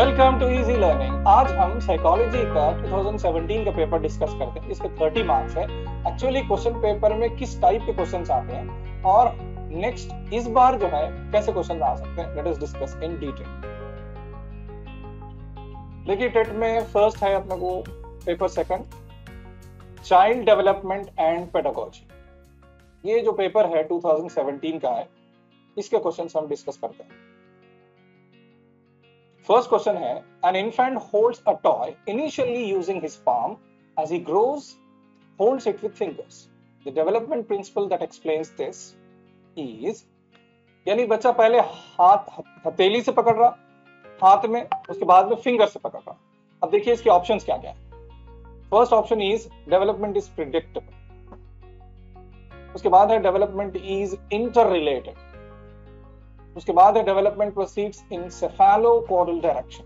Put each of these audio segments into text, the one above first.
Welcome to easy learning. आज हम psychology का 2017 का पेपर डिस्कस करते हैं। इसके 30 मार्क्स है। एक्चुअली क्वेश्चन पेपर में किस टाइप के क्वेश्चंस आते हैं और नेक्स्ट इस बार जो है कैसे क्वेश्चन आ सकते हैं, let us discuss in detail. देखिए, टेट में फर्स्ट है अपने को paper second, child development and pedagogy. ये जो पेपर है 2017 का है, इसके क्वेश्चंस हम डिस्कस करते हैं। First question है, an infant holds a toy initially using his palm. As he grows, holds it with fingers. The development principle that explains this is, यानी बच्चा पहले हथेली से पकड़ रहा हाथ में, उसके बाद में फिंगर से पकड़ रहा। अब देखिए इसके ऑप्शंस क्या क्या है। First option is development is predictable. उसके बाद है डेवलपमेंट इज इंटर रिलेटेड। उसके बाद है development proceeds in cephalocaudal direction.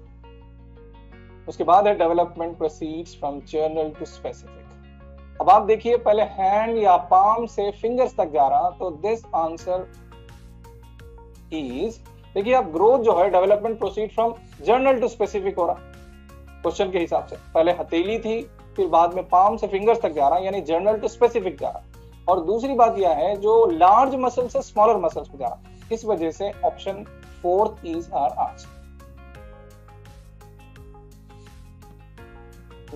उसके बाद है development proceeds from general to specific. अब आप देखिए पहले हैंड या पाम से फिंगर्स तक जा रहा, तो दिस आंसर इज, देखिए आप ग्रोथ जो है development proceed from general to specific हो रहा क्वेश्चन के हिसाब से। पहले हथेली थी, फिर बाद में पाम से फिंगर्स तक जा रहा, यानी जनरल टू स्पेसिफिक जा रहा। और दूसरी बात यह है जो लार्ज मसल से स्मॉलर मसल्स पे जा रहा, इस वजह से option fourth is our answer.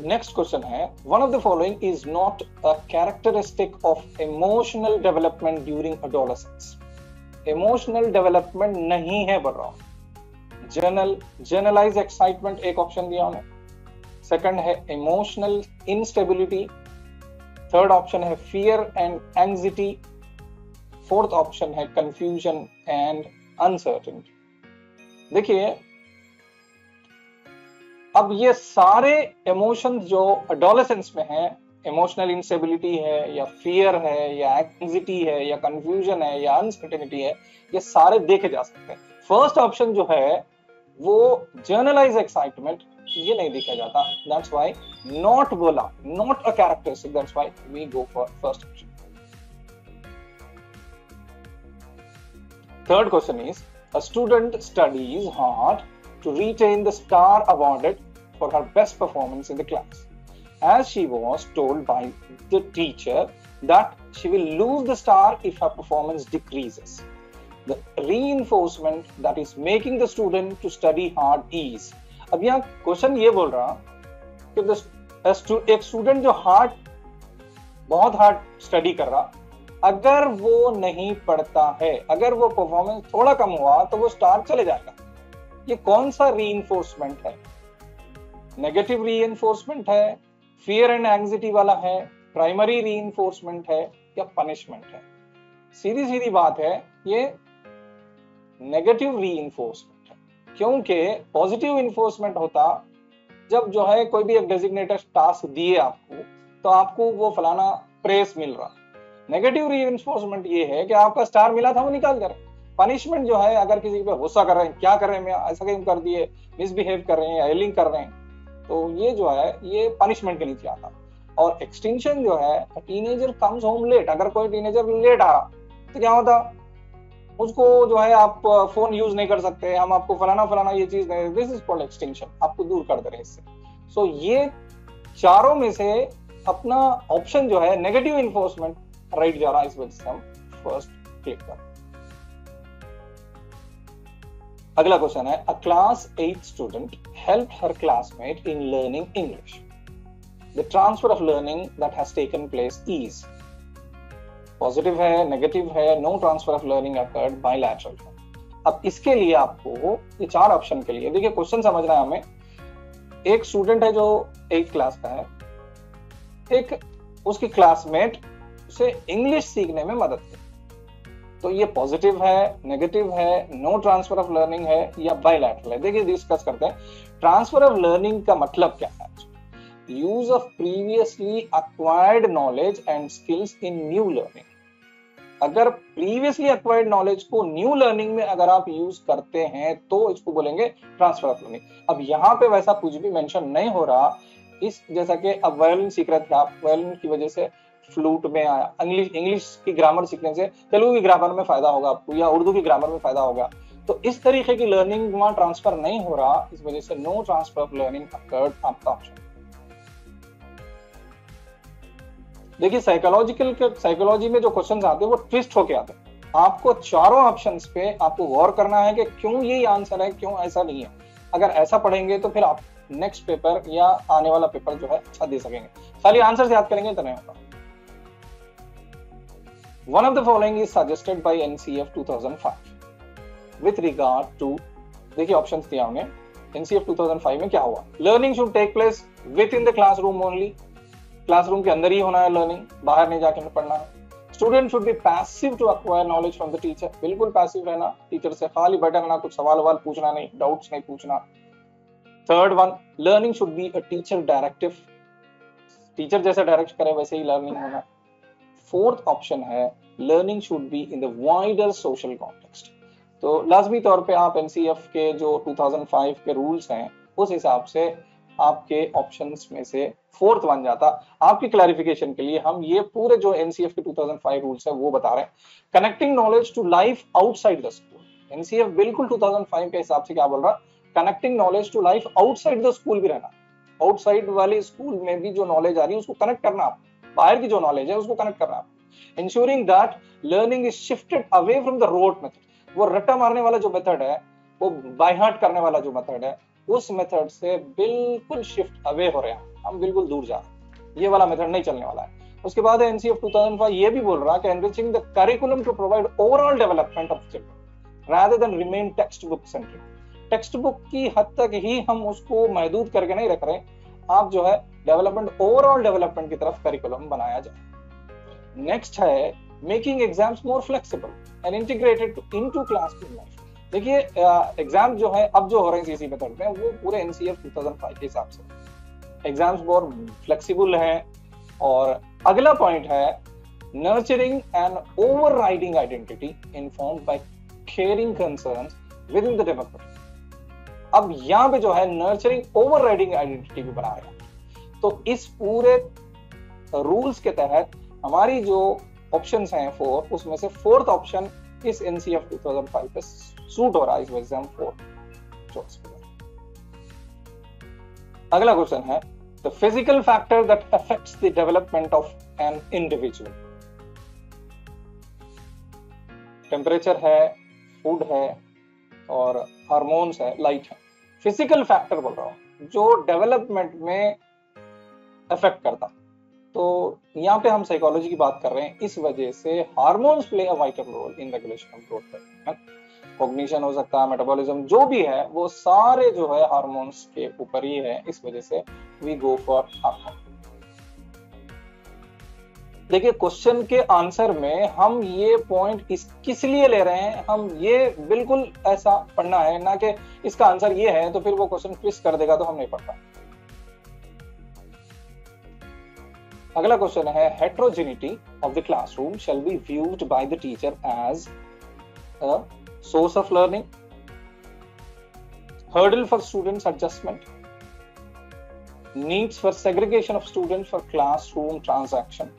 Next question है, one of the following is not a characteristic of emotional development during adolescence. Emotional development नहीं है बढ़ रहा। जनरलाइज एक्साइटमेंट एक ऑप्शन दिया उन्हें। सेकंड है इमोशनल इंस्टेबिलिटी। थर्ड ऑप्शन है fear and anxiety. Fourth option है कंफ्यूजन एंड अनसर्टेनिटी। देखिए अब ये सारे इमोशंस जो एडोलेसेंस में है, इमोशनल इंस्टेबिलिटी है या फियर है या एंग्जाइटी है या कंफ्यूजन है या अनसर्टेनिटी है, ये सारे देखे जा सकते हैं। फर्स्ट ऑप्शन जो है वो जनरलाइज एक्साइटमेंट, ये नहीं देखा जाता, दैट्स व्हाई नॉट बोला, not a characteristic, that's why we go for first option. Third question is, a student studies hard to retain the star awarded for her best performance in the class. As she was told by the teacher that she will lose the star if her performance decreases. The reinforcement that is making the student to study hard is. अब यहाँ question ये बोल रहा कि एक student जो बहुत hard study कर रहा, अगर वो नहीं पढ़ता है, अगर वो परफॉर्मेंस थोड़ा कम हुआ तो वो स्टार चले जाएगा। ये कौन सा रीइंफोर्समेंट है? नेगेटिव रीइंफोर्समेंट है, फियर एंड एंग्जाइटी वाला है, प्राइमरी रीइंफोर्समेंट है या पनिशमेंट है? सीधी सीधी बात है, ये नेगेटिव रीइंफोर्समेंट है। क्योंकि पॉजिटिव इन्फोर्समेंट होता जब जो है कोई भी एक डेजिग्नेटेड टास्क दिए आपको, तो आपको वो फलाना प्रेस मिल रहा। नेगेटिव रीइंफोर्समेंट ये है कि आपका स्टार मिला था वो निकाल कर। पनिशमेंट जो है, अगर किसी पे गुस्सा कर रहे हैं, क्या कर रहे हैं, ऐसा क्यों कर दिए, मिसबिहेव कर रहे हैं, एलिंग कर रहे हैं, तो ये जो है ये पनिशमेंट के नीचे आता। और एक्सटिंक्शन जो है, टीनेजर कम्स होम लेट, अगर कोई टीनेजर लेट आ रहा तो क्या होता, उसको जो है आप फोन यूज नहीं कर सकते, हम आपको फलाना ये चीज नहीं, दिस इज कॉल्ड एक्सटिंक्शन, आपको दूर कर दे रहे हैं इससे। सो ये चारों में से अपना ऑप्शन जो है नेगेटिव इन्फोर्समेंट राइट जा रहा है, इस वजह से हम फर्स्ट क्लिक कर। अगला क्वेश्चन है, a class 8 student help her classmate in learning English. The transfer of learning that has taken place is. Positive है, नेगेटिव है, no transfer of learning occurred, bilateral है। अब इसके लिए आपको ये चार ऑप्शन के लिए देखिए क्वेश्चन समझना है हमें। एक स्टूडेंट है जो 8th क्लास का है, एक उसकी क्लासमेट उसे इंग्लिश सीखने में मदद करे, तो ये पॉजिटिव है, नेगेटिव है, नो ट्रांसफर ऑफ लर्निंग है या बाइलैटरल है। देखिए डिस्कस करते हैं। ट्रांसफर ऑफ लर्निंग का मतलब क्या है? Use of previously acquired knowledge and skills in new learning. अगर प्रीवियसली अक्वायर्ड नॉलेज को न्यू लर्निंग में अगर आप यूज करते हैं तो इसको बोलेंगे ट्रांसफर ऑफ लर्निंग। अब यहाँ पे वैसा कुछ भी मेंशन नहीं हो रहा। इस जैसा कि अब वायलिन सीख रहे थे आप, वायलिन की वजह से फ्लूट में आया, इंग्लिश की ग्रामर सीखने से तेलुगु की ग्रामर में फायदा होगा आपको या उर्दू की ग्रामर में फायदा होगा। तो इस तरीके की लर्निंग वहां ट्रांसफर नहीं हो रहा, इस वजह से no transfer of learning occurred, आपका ऑप्शन। देखिए साइकोलॉजी में जो क्वेश्चंस आते हैं वो ट्विस्ट होके आते हैं। आपको चारों ऑप्शंस पे आपको गौर करना है कि क्यों यही आंसर है, क्यों ऐसा नहीं है। अगर ऐसा पढ़ेंगे तो फिर आप नेक्स्ट पेपर या आने वाला पेपर जो है अच्छा दे सकेंगे। खाली आंसर याद करेंगे तो नहीं होगा। One of the following is suggested by NCF 2005 with regard to, देखिए ऑप्शंस दिया हमने। NCF 2005 में क्या हुआ? Learning should take place with in the classroom only, classroom के अंदर ही होना है लर्निंग, बाहर नहीं जाके पढ़ना है। Student should be passive to acquire knowledge from the teacher, बिल्कुल पैसिव रहना, टीचर से खाली बैठे रहना, कुछ सवाल पूछना नहीं, डाउट्स नहीं पूछना। Third one, learning should be a teacher directive, teacher जैसा डायरेक्ट करे वैसे ही लर्निंग होना। फोर्थ ऑप्शन है learning should be in the wider social context. तो लाजमी तौर पे आप एनसीएफ के जो 2005 के रूल्स हैं उस हिसाब से आपके ऑप्शंस में से फोर्थ बन जाता। आपकी क्लैरिफिकेशन के लिए हम ये पूरे जो एनसीएफ के 2005 रूल्स है वो बता रहे हैं। Connecting knowledge to life outside the school, NCF बिल्कुल 2005 के हिसाब से क्या बोल रहा है, connecting knowledge to life outside the school भी रहना। आउटसाइड वाले स्कूल में भी जो नॉलेज आ रही है उसको कनेक्ट करना, आप बाहर की जो नॉलेज है उसको कनेक्ट करना आप। Ensuring that learning is shifted away from the rote method, वो रट्टा मारने वाला जो मेथड है, वो बाय हार्ट करने वाला जो मेथड है, उस मेथड से बिल्कुल शिफ्ट अवे हो रहे हैं, हम बिल्कुल दूर जा रहे हैं, ये वाला मेथड नहीं चलने वाला है। उसके बाद एनसीएफ 2005 ये भी बोल रहा है कि enriching the curriculum to provide overall development of children rather than remain text book centric. Text book की हद तक ही हम उसको महदूद करके नहीं रख रहे, आप जो है डेवलपमेंट, ओवरऑल डेवलपमेंट की तरफ करिकुलम बनाया जाए। नेक्स्ट है making exams more flexible and integrated into classroom life. देखिए एग्जाम जो है अब जो हो रहे हैं सीसी मेथड में, वो पूरे एनसीएफ 2005 के हिसाब से एग्जाम्स बहुत फ्लेक्सिबल हैं। और अगला पॉइंट है nurturing and overriding identity informed by caring concerns with in the democracy. अब यहाँ पे जो है नर्चरिंग ओवरराइडिंग आइडेंटिटी भी बना रहे हैं। तो इस पूरे रूल्स के तहत हमारी जो ऑप्शंस हैं फोर, उसमें से फोर्थ ऑप्शन इस एनसीएफ 2005 पे सूट हो रहा है, इस वजह से हम फोर्थ चॉइस पे। अगला क्वेश्चन है the physical factor that affects the development of an individual. Temperature है, फूड है और हार्मोन्स है, लाइट है। फिजिकल फैक्टर बोल रहा हूं जो डेवलपमेंट में अफेक्ट करता। तो यहाँ पे हम साइकोलॉजी की बात कर रहे हैं, इस वजह से hormones play a vital role in regulation of growth. Cognition हो सकता है, मेटाबॉलिज्म जो भी है वो सारे जो है हार्मोन्स के ऊपर ही है, इस वजह से वी गो फॉर हार्मोन। देखिए क्वेश्चन के आंसर में हम ये पॉइंट किस लिए ले रहे हैं, हम ये बिल्कुल ऐसा पढ़ना है ना कि इसका आंसर ये है तो फिर वो क्वेश्चन ट्विस्ट कर देगा तो हम नहीं पढ़ता। अगला क्वेश्चन है heterogeneity of the classroom shall be viewed by the teacher as a source of learning, hurdle for students adjustment, needs for segregation of students for classroom transaction,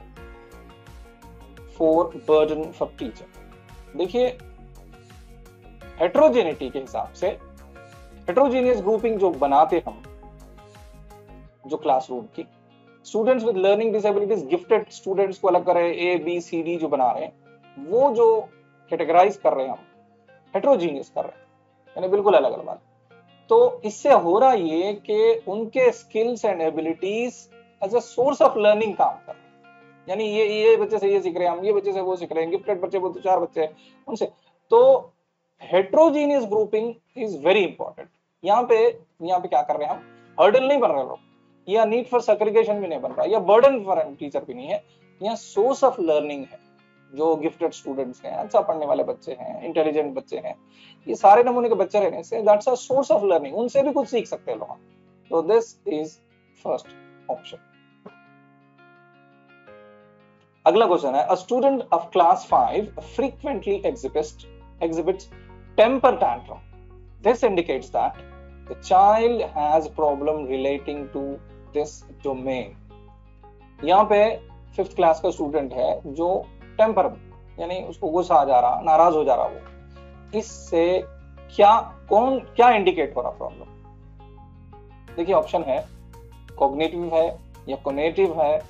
for burden for teacher. देखिए heterogeneity के हिसाब से heterogeneous grouping जो बनाते हम जो classroom की, students with learning disabilities, gifted students को अलग कर रहे हैं, ए बी सी डी जो बना रहे हैं, वो जो कैटेगराइज कर रहे हैं हम हेट्रोजीनियस कर रहे हैं, यानी बिल्कुल अलग अलग बात। तो इससे हो रहा ये कि उनके skills and abilities as a source of learning काम कर रहे हैं, यानी ये बच्चे से ये सीख रहे हैं हम, ये बच्चे से वो सीख रहे हैं, गिफ्टेड बच्चे वो 4 बच्चे हैं उनसे। तो heterogeneous grouping is very important. यहाँ पे क्या कर रहे हैं हम, हर्डल नहीं बन रहे लोग, या नीड फॉर सेग्रीगेशन भी नहीं बन रहा, या बर्डन फॉर टीचर भी नहीं है, यहाँ सोर्स ऑफ लर्निंग है। जो गिफ्टेड स्टूडेंट्स हैं, अच्छा पढ़ने वाले बच्चे हैं, इंटेलिजेंट बच्चे हैं, ये सारे नमूने के बच्चे रहने से that's a source of learning, उनसे भी कुछ सीख सकते हैं लोग। तो दिस इज फर्स्ट ऑप्शन। अगला क्वेश्चन है a student of class 5 frequently exhibits temper tantrum. This indicates that the child has problem relating to this domain. यहाँ पे 5th क्लास का स्टूडेंट है जो टेम्पर यानी उसको गुस्सा आ जा रहा, नाराज हो जा रहा, वो इससे क्या इंडिकेट हो रहा प्रॉब्लम? देखिए ऑप्शन है कॉग्निटिव है, या कोनेटिव है,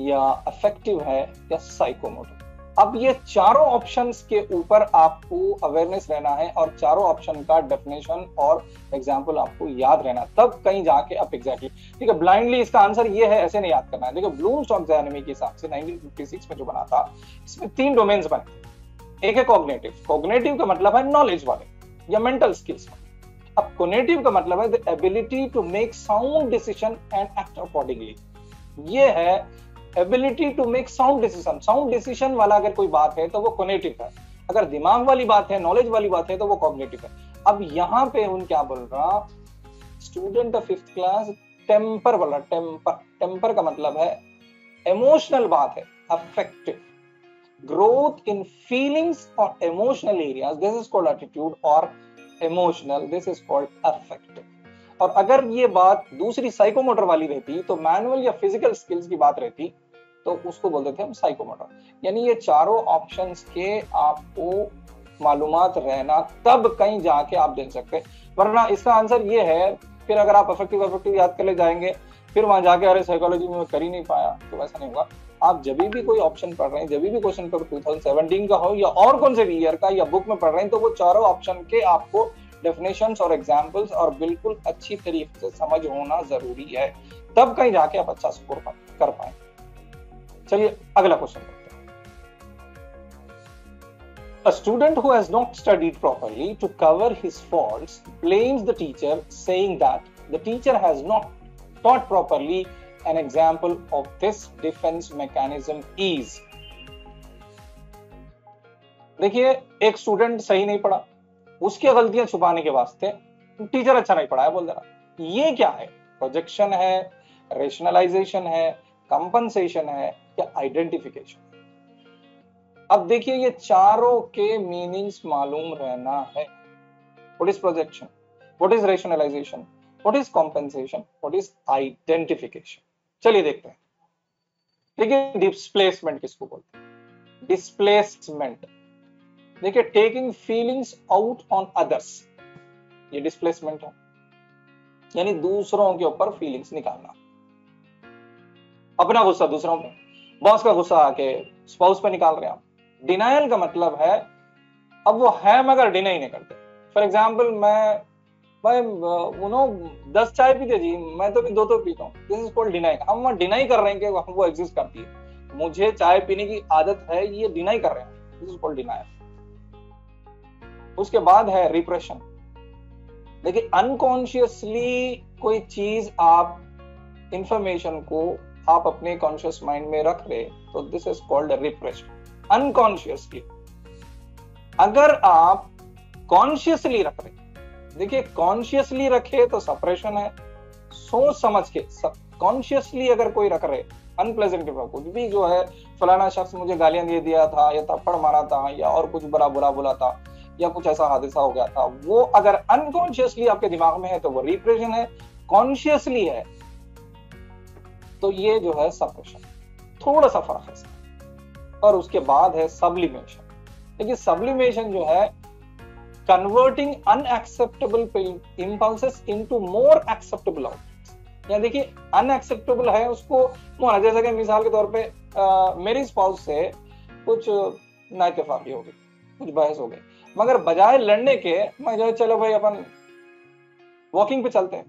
या अफेक्टिव है, या साइकोमोटर। अब ये चारों ऑप्शंस के ऊपर आपको अवेयरनेस रहना है और चारों ऑप्शन का डेफिनेशन और एग्जांपल आपको याद रहना, तब कहीं जाके आप एग्जैक्टली, ठीक है, ब्लाइंडली इसका आंसर ये है ऐसे नहीं याद करना है। देखो ब्लूमस्टॉक-टैक्सोनॉमी के हिसाब से 1956 में जो बना था, इसमें 3 डोमेन्स बने। एक है कॉग्निटिव, कॉग्निटिव का मतलब है नॉलेज वाले या मेंटल स्किल्स। अब कोनेटिव का मतलब है the ability to make sound decision and act accordingly. ये है ability to make sound decision. Sound decision वाला अगर कोई बात है तो वो कोनेटिव है, अगर दिमाग वाली बात है, नॉलेज वाली बात है तो वो कॉग्निटिव है। अब यहाँ पे उन क्या बोल रहा, student of 5th class temper बोला। टेम्पर का मतलब है इमोशनल बात है, अफेक्टिव ग्रोथ इन फीलिंग्स और emotional areas, this is called attitude, और emotional, this is called affective. और अगर ये बात दूसरी साइकोमोटर वाली रहती तो मैनुअल या फिजिकल स्किल्स की बात रहती तो उसको बोलते थे हम साइकोमोटर। यानी ये चारों ऑप्शंस के आपको मालूमात रहना, तब कहीं जाके आप दे सकते, वरना इसका आंसर ये है। फिर अगर आप अफेक्टिव याद कर ले जाएंगे, फिर वहां जाके अरे साइकोलॉजी में कर ही नहीं पाया, तो वैसा नहीं होगा। आप जब भी कोई ऑप्शन पढ़ रहे हैं, जब भी क्वेश्चन पेपर 2017 का हो या और कौन से भी ईयर का या बुक में पढ़ रहे हैं, तो वो चारों ऑप्शन के आपको डेफिनेशंस और एग्जांपल्स और बिल्कुल अच्छी तरीके से समझ होना जरूरी है, तब कहीं जाके आप अच्छा स्कोर कर पाए। चलिए अगला क्वेश्चन करते हैं। A student who has not studied properly to cover his faults blames the teacher, saying that the teacher has not taught properly. An example of this defense mechanism is, देखिए एक student सही नहीं पढ़ा, उसकी गलतियां छुपाने के वास्ते टीचर अच्छा नहीं पढ़ाया बोल दे रहा। ये क्या है? प्रोजेक्शन है, रेशनलाइजेशन है, कंपनसेशन है, या आइडेंटिफिकेशन? अब देखिए ये चारों के मीनिंग्स मालूम रहना है। What is projection, what is rationalisation, what is compensation, what is identification? चलिए देखते हैं। देखिए डिस्प्लेसमेंट किसको बोलते हैं? डिस्प्लेसमेंट, देखिए taking feelings out on others, ये डिस्प्लेसमेंट है, यानी दूसरों के ऊपर फीलिंग्स निकालना। अपना गुस्सा दूसरों पे, बॉस का गुस्सा आके स्पाउस पे निकाल रहे हैं आप। डिनायल का मतलब है अब वो है मगर डिनाई नहीं करते। फॉर एग्जाम्पल मैं भाई 10 चाय पीते जी, मैं तो भी 2 तो पीता हूँ, दिस इज कॉल्ड डिनाई। हम डिनाई कर रहे हैं कि वो एग्जिस्ट करती है, मुझे चाय पीने की आदत है, ये डिनाई कर रहे हैं, दिस इज कॉल्ड डिनायल। उसके बाद है रिप्रेशन। देखिए अनकॉन्शियसली कोई चीज आप इंफॉर्मेशन को आप अपने कॉन्शियस माइंड में रख रहे, तो this is called repression, unconsciously. अगर आप कॉन्शियसली रख रहे, देखिए कॉन्शियसली रखे तो सप्रेशन है, सोच समझ के। कॉन्शियसली अगर कोई रख रहे अनप्लेजेंट, कुछ भी जो है फलाना शख्स मुझे गालियां दे दिया था, या थप्पड़ मारा था, या और कुछ बुरा बोला था, या कुछ ऐसा हादसा हो गया था, वो अगर अनकॉन्शियसली आपके दिमाग में है तो वो रिप्रेशन है, कॉन्शियसली है तो ये जो है सप्रेशन। थोड़ा सा फर्क है। और उसके बाद है सब्लिमेशन। देखिए सब्लिमेशन जो है converting unacceptable impulses into more acceptable outputs. या देखिए अनएक्सेप्टेबल है उसको, जैसे कि मिसाल के तौर पे मेरी स्पाउस से कुछ नाइतफाकी हो गई, कुछ बहस हो गई, मगर बजाय लड़ने के मैं जो चलो भाई अपन वॉकिंग पे चलते हैं,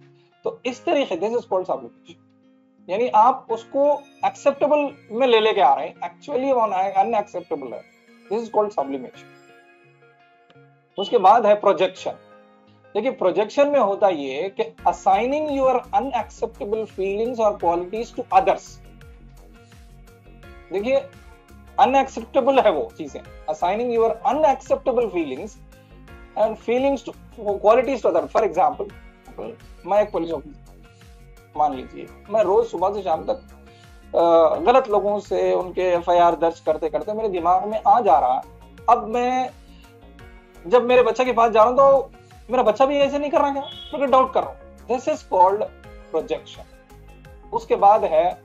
तो इस तरीके दिस इज कॉल्ड सब्लिमेशन। यानी आप उसको एक्सेप्टेबल में ले लेके आ रहे हैं, एक्चुअली वो अनएक्सेप्टेबल है, दिस इज कॉल्ड सब्लिमेशन। उसके बाद है प्रोजेक्शन। देखिए प्रोजेक्शन में होता ये कि असाइनिंग योर अनएक्सेप्टेबल फीलिंग्स और क्वालिटीज टू अदर्स। देखिए अनएक्सेप्टेबल है वो चीजें, assigning your unacceptable feelings and feelings to qualities to other. For example मैं एक पुलिस ऑफिसर, मान लीजिए मैं रोज सुबह से शाम तक गलत लोगों से उनके FIR दर्ज करते करते मेरे दिमाग में आ जा रहा। अब मैं जब मेरे बच्चे के पास जा रहा हूं तो मेरा बच्चा भी ऐसे नहीं कर रहा, क्या मैं डाउट कर रहा हूं, दिस इज कॉल्ड प्रोजेक्शन। उसके बाद है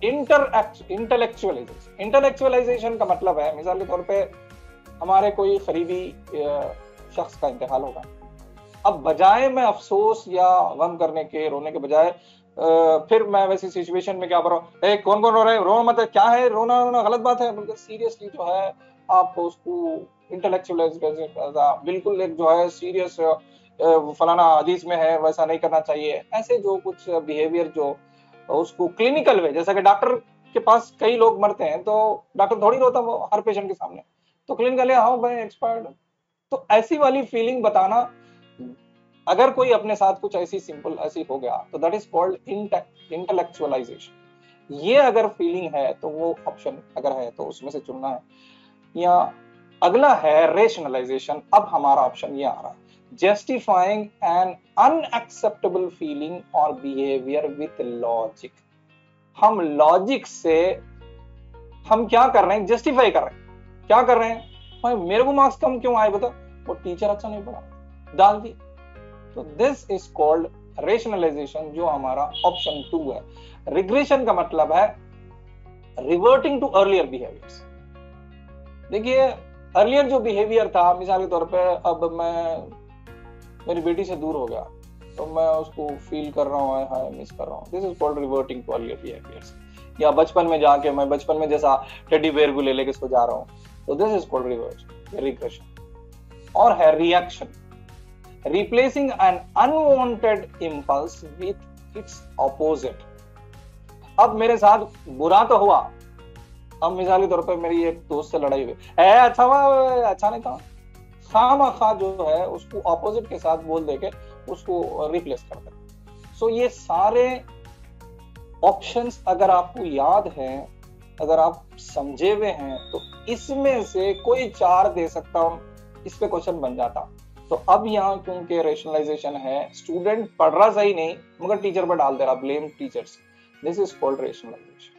इंटेलेक्चुअलाइजेशन। इंटेलेक्चुअलाइजेशन का मतलब है मिसाल के तौर पे हमारे कोई करीबी शख्स का इंतकाल होगा। अब बजाय मैं अफसोस या गम करने के, रोने के बजाय फिर मैं वैसी सिचुएशन में क्या करूं, कौन कौन रो रहे हैं, रो मत, क्या है रोना, रोना गलत बात है, बल्कि सीरियसली जो है आप उसको इंटेलेक्चुअलाइज बिल्कुल एक जो है सीरियस फलाना हदीस में है वैसा नहीं करना चाहिए, ऐसे जो कुछ बिहेवियर जो उसको क्लिनिकल वे, जैसा कि डॉक्टर के पास कई लोग मरते हैं तो डॉक्टर थोड़ी रोता वो हर पेशेंट के सामने, तो क्लिनिकली हाँ भाई एक्सपायर्ड, तो ऐसी वाली फीलिंग बताना। अगर कोई अपने साथ कुछ ऐसी सिंपल ऐसी हो गया तो दैट इज कॉल्ड इंटेलेक्चुअलाइजेशन। ये अगर फीलिंग है तो वो ऑप्शन अगर है तो उसमें से चुनना है। या अगला है रेशनलाइजेशन। अब हमारा ऑप्शन ये आ रहा है, जस्टिफाइंग एन अनएक्सेप्टेबल फीलिंग और बिहेवियर विथ लॉजिक। हम लॉजिक से हम क्या कर रहे हैं, जस्टिफाई कर रहे हैं। क्या कर रहे हैं, भाई मेरे को मार्क्स कम क्यों आए, बता वो टीचर अच्छा नहीं पढ़ा, डाल दिया। तो दिस इज कॉल्ड रेशनलाइजेशन, जो हमारा ऑप्शन 2 है। रिग्रेशन का मतलब है रिवर्टिंग टू अर्लियर बिहेवियर्स। देखिए अर्लियर जो बिहेवियर था, मिसाल के तौर पे अब मैं मेरी बेटी से दूर हो गया तो मैं उसको फील कर रहा हूँ, हाय मिस कर रहा हूँ, this is called reverting to earlier behaviours. या बचपन में जाके मैं बचपन में जैसा टेडी बेयर को ले लेके इसको जा रहा हूँ, तो दिस इज कॉल्ड रिग्रेशन। और है reaction, replacing an unwanted impulse with its opposite। अब मेरे साथ बुरा तो हुआ, अब मिसाल के तौर पर मेरी एक दोस्त से लड़ाई हुई, अच्छा हुआ, अच्छा नहीं था, खामखा जो है उसको ऑपोजिट के साथ बोल देके उसको रिप्लेस कर दे। सो ये सारे ऑप्शंस अगर आपको याद है, अगर आप समझे हुए हैं, तो इसमें से कोई 4 दे सकता हूं, इस पे क्वेश्चन बन जाता। तो अब यहाँ क्योंकि रेशनलाइजेशन है, स्टूडेंट पढ़ रहा सही नहीं मगर टीचर पर डाल दे रहा, blame teachers, this is called rationalisation.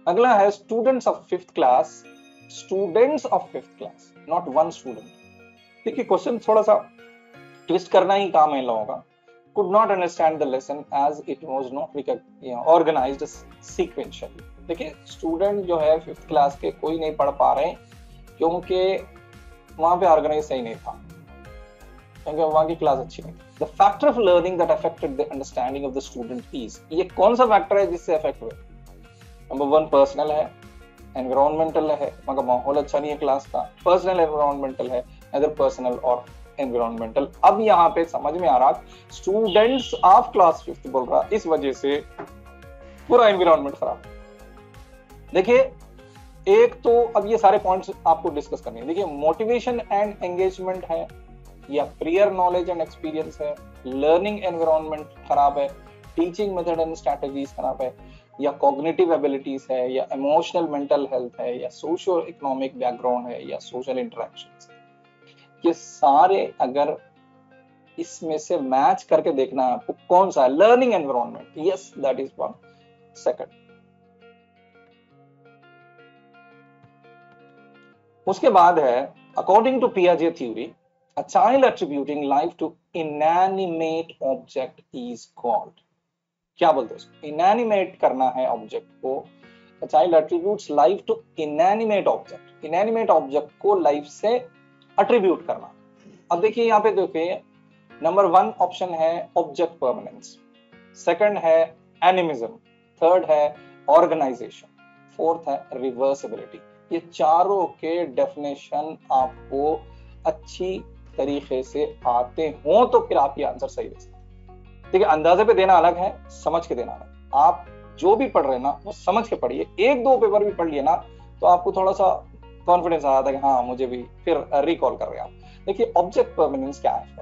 अगला है students of 5th class. Students of 5th class, not one student. देखिए क्वेश्चन थोड़ा सा ट्विस्ट करना ही काम है इन लोगों का। could not understand the lesson as it was not organized sequentially। देखिए स्टूडेंट जो है 5th क्लास के कोई नहीं पढ़ पा रहे क्योंकि वहां पे ऑर्गेनाइज सही नहीं था, क्योंकि वहां की क्लास अच्छी नहीं थी। The factor of learning that affected the understanding of the student is, ये कौन सा फैक्टर है जिससे अफेक्ट हुए? नंबर 1 पर्सनल है, एनवायरमेंटल है, मगर माहौल अच्छा नहीं है क्लास का, पर्सनल एनवायरमेंटल है, अदर पर्सनल और एनवायरमेंटल। अब यहाँ पे समझ में आ रहा स्टूडेंट्स ऑफ क्लास 5th बोल रहा, इस वजह से पूरा एनवायरमेंट खराब। देखिए एक तो अब ये सारे पॉइंट्स आपको डिस्कस करने हैं। देखिए मोटिवेशन एंड एंगेजमेंट है, या प्रियर नॉलेज एंड एक्सपीरियंस है, लर्निंग एनवायरनमेंट खराब है, टीचिंग मेथड एंड स्ट्रेटजीज खराब है, या कॉग्निटिव एबिलिटीज है, या इमोशनल मेंटल हेल्थ है, या सोशियो इकोनॉमिक बैकग्राउंड है, या सोशल इंटरेक्शंस। ये सारे अगर इसमें से मैच करके देखना है आपको कौन सा है, learning environment, yes that is one. Second, उसके बाद है अकॉर्डिंग टू पियाजे theory, a child attributing life to inanimate object is called, क्या बोलते हैं उसको, इनएनिमेट करना है ऑब्जेक्ट को, a child attributes life to inanimate object, inanimate object को लाइफ से एट्रीब्यूट करना। अब देखिए यहाँ पे देखिए नंबर 1 ऑप्शन है ऑब्जेक्ट परमानेंस, सेकंड है एनिमिज्म, थर्ड है ऑर्गेनाइजेशन, फोर्थ है रिवर्सिबिलिटी। ये चारों के डेफिनेशन आपको अच्छी तरीके से आते हो तो फिर आप ये आंसर सही दे सकते। देखिए अंदाजे पे देना अलग है, समझ के देना अलग। आप जो भी पढ़ रहे हैं ना वो समझ के पढ़िए, 1-2 पेपर भी पढ़ लिए ना तो आपको थोड़ा सा कॉन्फिडेंस आ जाता है कि हाँ मुझे भी, फिर रिकॉल कर रहे हैं आप। देखिए ऑब्जेक्ट परमानेंस क्या है,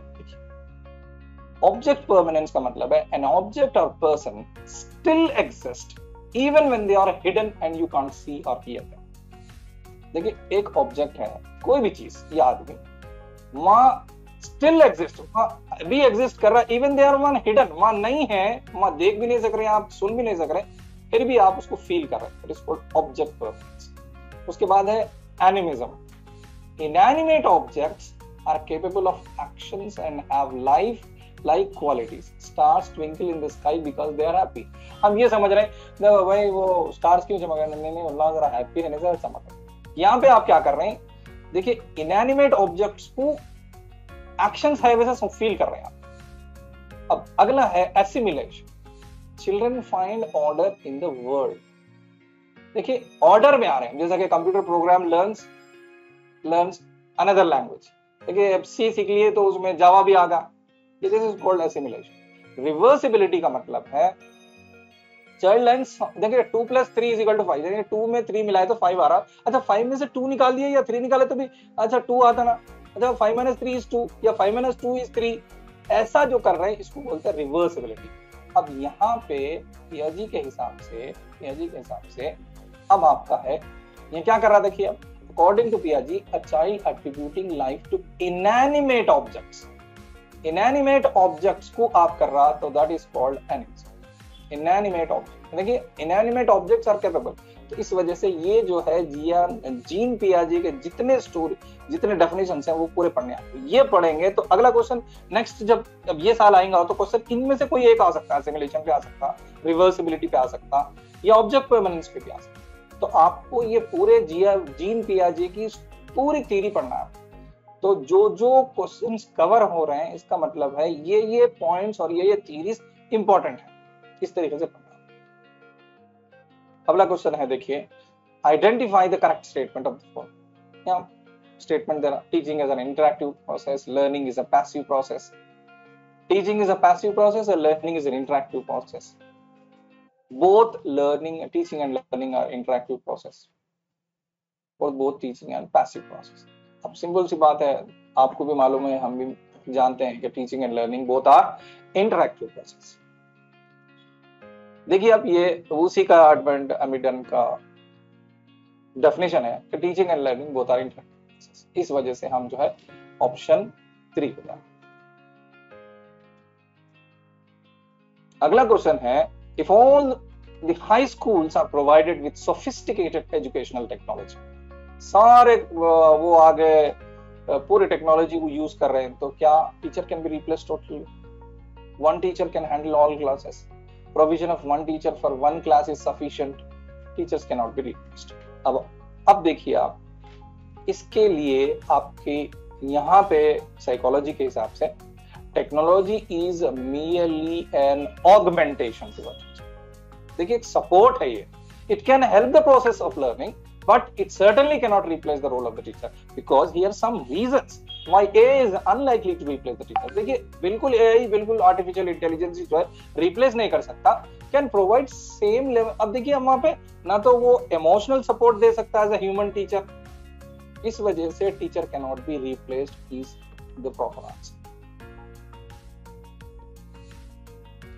ऑब्जेक्ट परमानेंस का मतलब है an object or person still exist even when they are hidden and you can't see or hear them. देखिए एक ऑब्जेक्ट है, कोई भी चीज या आदमी, वहां स्टिल एग्जिस्ट, वहां भी एग्जिस्ट कर रहा है, इवन दे आर वहां हिडन, वहां नहीं है, वहां देख भी नहीं सक रहे, आप सुन भी नहीं सक रहे, फिर भी आप उसको फील कर रहे हैं, it is called object permanence. उसके बाद है animism, inanimate objects are capable of actions and have life like qualities, stars twinkle in the sky because they are happy. हम ये समझ रहे हैं भाई वो स्टार्स क्यों चमक रहे हैं, नहीं नहीं अल्लाह जरा हैप्पी रहने से चमक रहे। यहाँ पे आप क्या कर रहे हैं, देखिए इनएनिमेट ऑब्जेक्ट्स को एक्शंस है वैसे फील कर रहे हैं आप। अब अगला है assimilation. Children find order in the world. देखिए ऑर्डर में आ रहे हैं, जैसा कि computer program learns another language. देखिए अब सी सीख लिए तो उसमें जावा भी आ गया, this is called assimilation. Reversibility का मतलब है चाइल्ड लर्न्स, देखिए 2 + 3 = 5, देखिए 2 में 3 मिलाए तो 5 आ रहा, अच्छा 5 में से 2 निकाल दिए या 3 निकाले तो भी अच्छा 2 आता ना, अच्छा 5 - 3 = 2 या 5 - 2 = 3, ऐसा जो कर रहे हैं इसको बोलते हैं रिवर्सिबिलिटी। अब यहाँ पे पियाजी के हिसाब से अब आपका है ये क्या कर रहा है, देखिए अब अकॉर्डिंग टू पियाजी a child attributing life to inanimate objects, inanimate objects को आप कर रहा तो that is called animation. Inanimate object, देखिए इनएनिमेट ऑब्जेक्ट्स आर कैपेबल, तो इस वजह से ये जो है जीन पियाजे के जितने डेफिनेशंस हैं वो पूरे पढ़ने आए, ये पढ़ेंगे तो अगला क्वेश्चन नेक्स्ट जब ये साल आएगा तो क्वेश्चन इनमें से कोई एक आ सकता है, सिमुलेशन पे आ सकता, रिवर्सिबिलिटी पे आ सकता, या ऑब्जेक्ट परमानेंस पे भी आ सकता। तो आपको ये पूरे जीन पियाजे की पूरी थ्योरी पढ़ना है। तो जो क्वेश्चंस कवर हो रहे हैं इसका मतलब है ये पॉइंट्स और ये थ्योरीज इंपॉर्टेंट है, इस तरीके से पढ़ना। अगला क्वेश्चन है, देखिए identify the correct statement of the following. यहाँ स्टेटमेंट देना, teaching is an interactive process, learning is a passive process. Teaching is a passive process और learning is an interactive process. Both learning, teaching and learning are interactive process और both teaching and passive process. अब simple सी बात है, आपको भी मालूम है, हम भी जानते हैं कि teaching and learning both are interactive process. देखिए अब ये उसी का एडवेंट अमिडन का डेफिनेशन है कि teaching and learning both are interactive process, इस वजह से हम जो है ऑप्शन 3 पे जाएंगे। अगला क्वेश्चन है, if all the high schools are provided with sophisticated educational technology, सारे वो आगे पूरे टेक्नोलॉजी को यूज कर रहे हैं, तो क्या teacher can be replaced totally? One teacher can handle all classes, provision of one teacher for one class is sufficient, teachers cannot be replaced। अब देखिए आप इसके लिए आपके यहाँ पे साइकोलॉजी के हिसाब से technology is merely an augmentation to a teacher। देखिए एक सपोर्ट है ये, it can help the process of learning but it certainly cannot replace the role of the teacher because here are some reasons why AI is unlikely to replace the teacher। देखिए बिल्कुल AI, बिल्कुल artificial intelligence जो है replace नहीं कर सकता, can provide same level. अब देखिए हम वहां पे ना तो वो इमोशनल सपोर्ट दे सकता है एज अ ह्यूमन टीचर, इस वजह से teacher can not be replaced is the proper answer.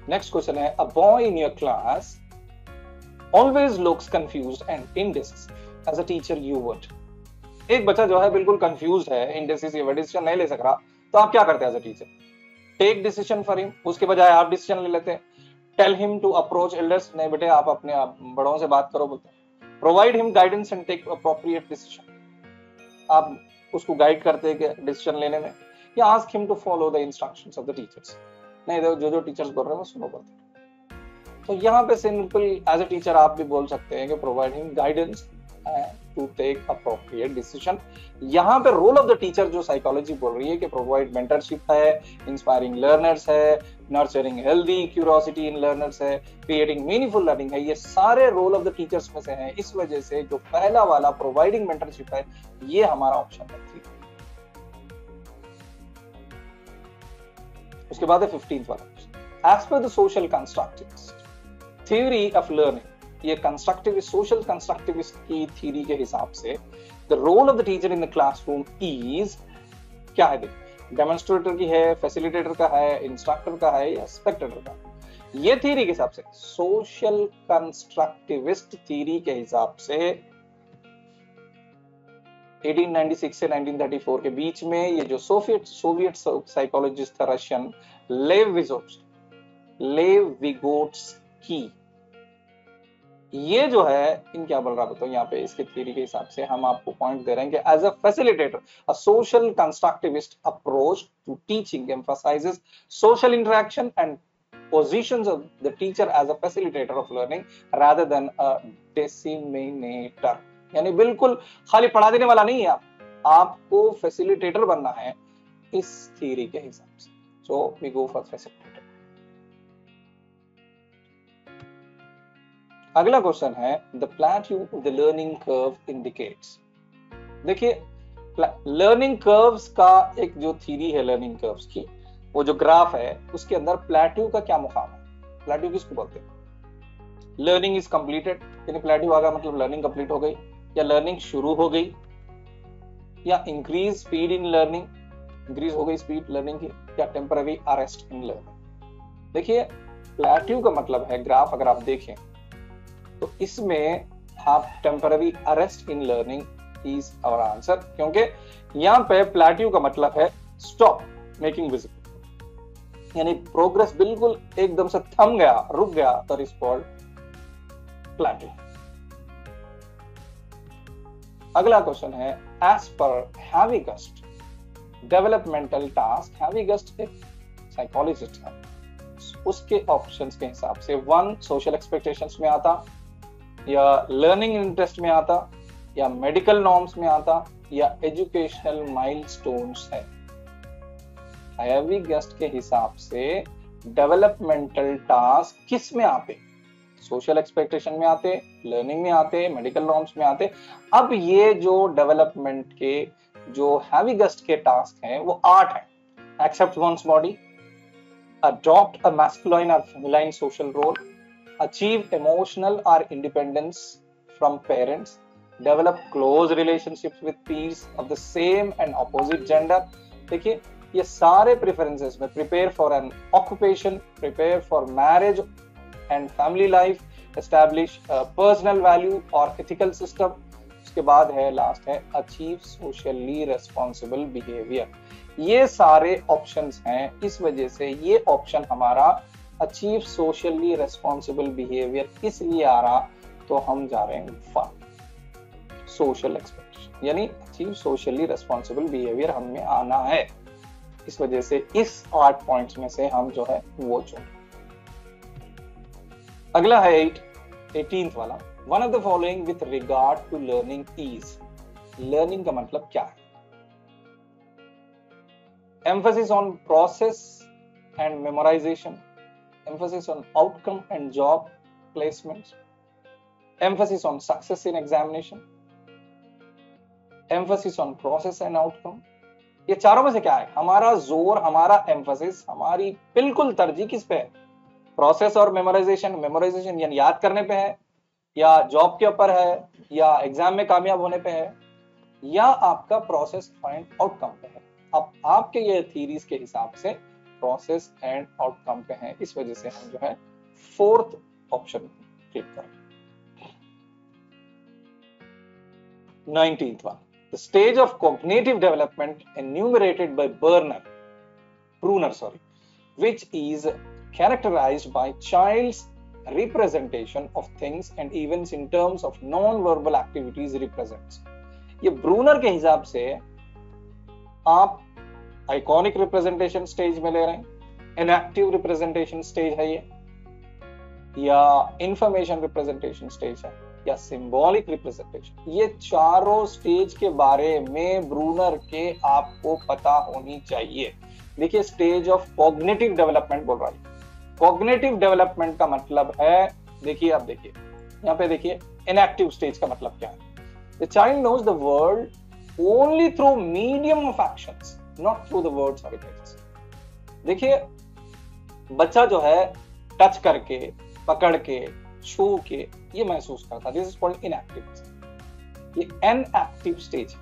Next question है, a boy in your class always looks confused and indecisive as a teacher you would। एक बच्चा जो है बिल्कुल कंफ्यूज है, indecisive है, डिसीजन नहीं ले सक रहा, तो आप क्या करते हैं as a teacher? Take decision for him, उसके बजाय आप डिसीजन ले लेते हैं। Tell him to approach elders, नहीं बेटे आप अपने बड़ों से बात करो बोलते हैं। Provide him guidance and take appropriate decision, आप उसको गाइड करते हैं डिसीजन लेने में, या ask him to follow the instructions of the teachers, नहीं जो टीचर्स बोल रहे हैं वो सुनो बोलते। तो यहाँ पे सिंपल एज अ टीचर आप भी बोल सकते हैं कि provide him guidance to take appropriate decision. यहाँ पे रोल ऑफ द टीचर जो साइकोलॉजी बोल रही है कि प्रोवाइड मेंटरशिप है, इंस्पायरिंग लर्नर्स है, nurturing healthy curiosity in learners है, क्रिएटिंग मीनिंगफुल लर्निंग है, ये सारे रोल ऑफ द टीचर्स में से हैं। इस वजह से जो पहला वाला प्रोवाइडिंग मेंटरशिप है ये हमारा ऑप्शन है 3। उसके बाद है 15th वाला, as per the social constructivist theory of learning, ये कंस्ट्रक्टिविस्ट सोशल कंस्ट्रक्टिविस्ट की थ्योरी के हिसाब से the role of the teacher in the classroom is क्या है? डेमोन्स्ट्रेटर की है, फैसिलिटेटर का है, इंस्ट्रक्टर का है, या स्पेक्टेटर का? ये थ्योरी के हिसाब से सोशल कंस्ट्रक्टिविस्ट थ्योरी के हिसाब से 1896 से 1934 के बीच में ये जो सोवियत साइकोलॉजिस्ट था रशियन लेव विगोट्स्की, ये जो है इन क्या बोल रहा बताओ यहाँ पे इसके थ्योरी के हिसाब से हम आपको पॉइंट दे रहे हैं कि as a facilitator a social constructivist approach to teaching emphasises social interaction and positions of the teacher as a facilitator of learning rather than a disseminator। यानी बिल्कुल खाली पढ़ा देने वाला नहीं है, आपको फैसिलिटेटर बनना है इस थ्योरी के हिसाब से। So we go for facilitator. अगला क्वेश्चन है the plateau the learning curve indicates. देखिए लर्निंग कर्व्स का एक जो थ्योरी है लर्निंग कर्व्स की, वो जो ग्राफ है उसके अंदर प्लेट्यू का क्या मुकाम है? प्लेट्यू किसको बोलते हैं? लर्निंग इज कंप्लीटेड, यानी प्लेट्यू आ गया मतलब लर्निंग कंप्लीट हो गई, या लर्निंग शुरू हो गई, या increase speed in learning, increase हो गई स्पीड लर्निंग की, या टेम्पररी अरेस्ट इन लर्निंग। देखिए प्लेट्यू का मतलब है, ग्राफ अगर आप देखें तो इसमें आप temporary arrest in learning is our answer, क्योंकि यहां पे प्लेट्यू का मतलब है स्टॉप मेकिंग विजिबल, यानी प्रोग्रेस बिल्कुल एकदम से थम गया, रुक गया, तो इज कॉल्ड प्लेट्यू। अगला क्वेश्चन है as per Havighurst developmental task, हैविगस्ट एक साइकोलॉजिस्ट है, उसके ऑप्शंस के हिसाब से 1 सोशल एक्सपेक्टेशंस में आता, या लर्निंग इंटरेस्ट में आता, या मेडिकल नॉर्म्स में आता, या एजुकेशनल माइलस्टोन्स है। हैविगस्ट के हिसाब से डेवलपमेंटल टास्क किस में आते? सोशल एक्सपेक्टेशन में आते, लर्निंग में आते, मेडिकल नॉर्म्स में आते। अब ये जो डेवलपमेंट के जो हैविगस्ट के टास्क हैं वो 8 हैं। Accept once body, adopt a masculine और feminine social role, achieve emotional or independence from parents, develop close relationships with peers of the same and opposite gender। देखिए ये सारे प्रेफरेंसेस में prepare for an occupation, prepare for marriage and family life, establish a personal value or ethical system। उसके बाद है last है achieve socially responsible behavior। ये सारे ऑप्शंस हैं, इस वजह से ये ऑप्शन हमारा अचीव सोशली रेस्पॉन्सिबल बिहेवियर इसलिए आ रहा, तो हम जा रहे हैं 1 सोशल एक्सपेक्टेशन, यानी अचीव सोशली रेस्पॉन्सिबल बिहेवियर हमें आना है। इस वजह से इस 8 पॉइंट्स में से हम जो है वो चुन। अगला है 18th वाला, one of the following with regard to learning is. Learning का मतलब क्या है? Emphasis on process and memorisation, emphasis on outcome and job placements, emphasis on success in examination, emphasis on process and outcome। ये चारों में से क्या है? हमारा जोर, हमारा एम्फेसिस, हमारी बिल्कुल तरजीह किस पे है? प्रोसेस और मेमोराइजेशन। मेमोराइजेशन यानी याद करने पे है, या जॉब के ऊपर है, या एग्जाम में कामयाब होने पे है, या आपका प्रोसेस फाइंड आउटकम पे है। अब आपके ये थीरीज के हिसाब से प्रोसेस एंड आउटकम पे हैं, इस वजह से हम जो है 4th ऑप्शन क्लिक करें। 19th one, the stage of cognitive development enumerated by Bruner, which is characterized by child's representation of things and events in terms of non-verbal activities represents। ये ब्रूनर के हिसाब से आप आइकॉनिक रिप्रेजेंटेशन स्टेज में ले रहे हैं, इनएक्टिव रिप्रेजेंटेशन स्टेज है ये, या इंफॉर्मेशन रिप्रेजेंटेशन स्टेज है, या सिंबॉलिक रिप्रेजेंटेशन। ये चारों स्टेज के बारे में ब्रूनर के आपको पता होनी चाहिए। देखिए स्टेज ऑफ कॉग्निटिव डेवलपमेंट बोल रहा है। कॉग्निटिव डेवलपमेंट का मतलब है, देखिए आप देखिए यहाँ पे देखिए इनएक्टिव स्टेज का मतलब क्या है? The child knows the world only through medium of actions, not through the words or images. देखिए बच्चा जो है टच करके, पकड़ के, छू के ये महसूस करता, दिस इज कॉल्ड इनएक्टिव। ये इनएक्टिव स्टेज।